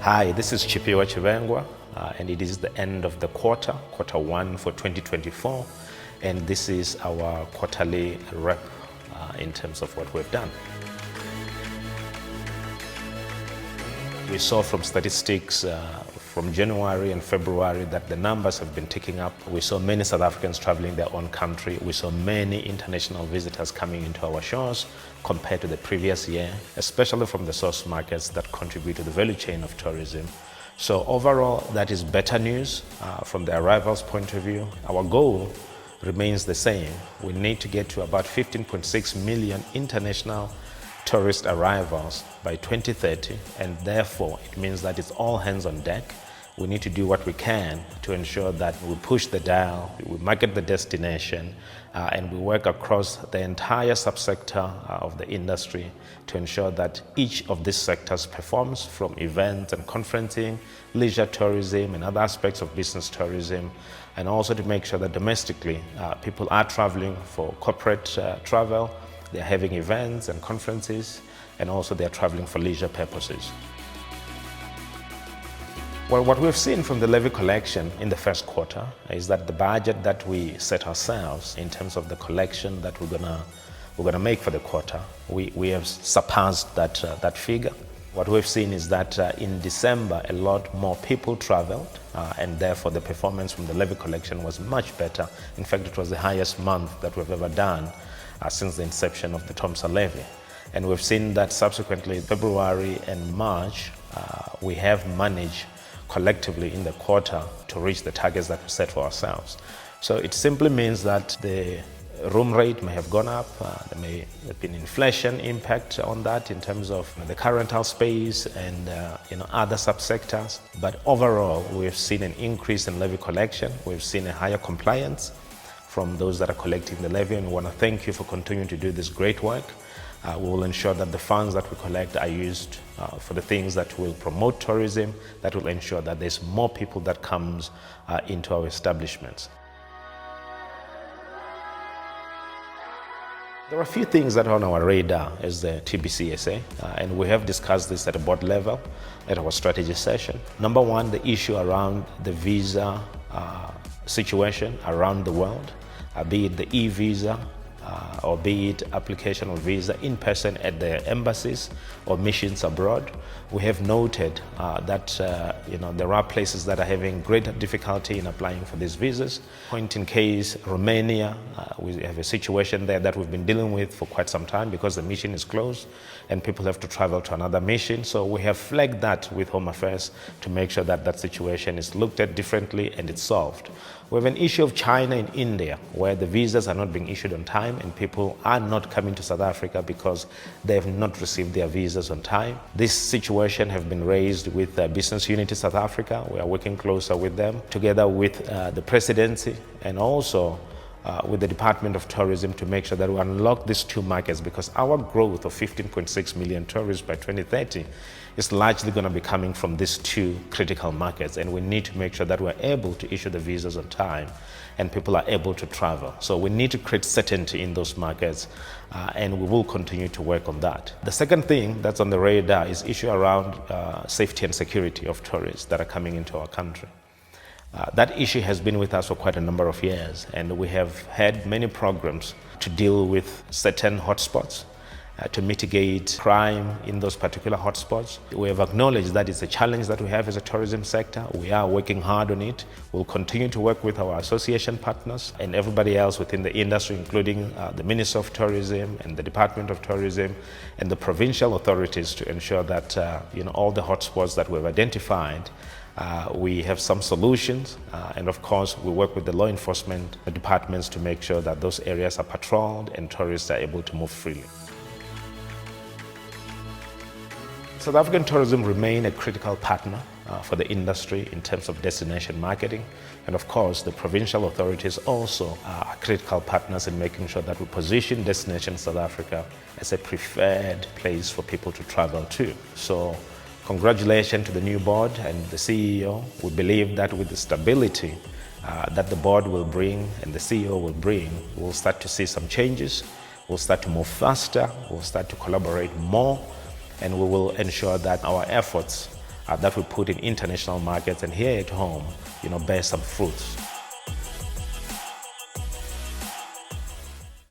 Hi, this is Tshifhiwa Tshivhengwa, and it is the end of the quarter one for 2024, and this is our quarterly rep in terms of what we've done. We saw from statistics from January and February that the numbers have been ticking up. We saw many South Africans traveling their own country. We saw many international visitors coming into our shores compared to the previous year, especially from the source markets that contribute to the value chain of tourism. So overall, that is better news from the arrivals point of view. Our goal remains the same. We need to get to about 15.6 million international tourist arrivals by 2030, and therefore it means that it's all hands on deck. We need to do what we can to ensure that we push the dial, we market the destination, and we work across the entire subsector of the industry to ensure that each of these sectors performs, from events and conferencing, leisure tourism and other aspects of business tourism, and also to make sure that domestically people are traveling for corporate travel, they're having events and conferences, and also they're traveling for leisure purposes. Well, what we've seen from the Levy Collection in the first quarter is that the budget that we set ourselves in terms of the collection that we're gonna make for the quarter, we have surpassed that figure. What we've seen is that in December, a lot more people traveled, and therefore the performance from the Levy Collection was much better. In fact, it was the highest month that we've ever done since the inception of the TOMSA levy. And we've seen that subsequently February and March, we have managed collectively in the quarter to reach the targets that we set for ourselves. So it simply means that the room rate may have gone up, there may have been inflation impact on that in terms of the car rental space and other subsectors. But overall, we've seen an increase in levy collection. We've seen a higher compliance from those that are collecting the levy, and we want to thank you for continuing to do this great work. We will ensure that the funds that we collect are used for the things that will promote tourism, that will ensure that there's more people that comes into our establishments. There are a few things that are on our radar as the TBCSA, and we have discussed this at a board level at our strategy session. Number one, the issue around the visa situation around the world, be it the e-visa, or be it application of visa in person at the embassies or missions abroad. We have noted that there are places that are having greater difficulty in applying for these visas. Point in case, Romania, we have a situation there that we've been dealing with for quite some time because the mission is closed and people have to travel to another mission. So we have flagged that with Home Affairs to make sure that that situation is looked at differently and it's solved. We have an issue of China and India where the visas are not being issued on time and people are not coming to South Africa because they have not received their visas on time. This situation has been raised with Business Unity South Africa. We are working closer with them, together with the presidency and also with the Department of Tourism, to make sure that we unlock these two markets, because our growth of 15.6 million tourists by 2030 is largely going to be coming from these two critical markets, and we need to make sure that we're able to issue the visas on time and people are able to travel. So we need to create certainty in those markets, and we will continue to work on that. The second thing that's on the radar is issue around safety and security of tourists that are coming into our country. That issue has been with us for quite a number of years, and we have had many programs to deal with certain hotspots, to mitigate crime in those particular hotspots. We have acknowledged that it's a challenge that we have as a tourism sector. We are working hard on it. We'll continue to work with our association partners and everybody else within the industry, including the Minister of Tourism and the Department of Tourism and the provincial authorities, to ensure that all the hotspots that we've identified, we have some solutions, and of course we work with the law enforcement departments to make sure that those areas are patrolled and tourists are able to move freely. South African tourism remains a critical partner for the industry in terms of destination marketing, and of course the provincial authorities also are critical partners in making sure that we position Destination South Africa as a preferred place for people to travel to. So congratulations to the new board and the CEO. We believe that with the stability that the board will bring and the CEO will bring, we'll start to see some changes. We'll start to move faster, we'll start to collaborate more, and we will ensure that our efforts that we put in international markets and here at home, bear some fruits.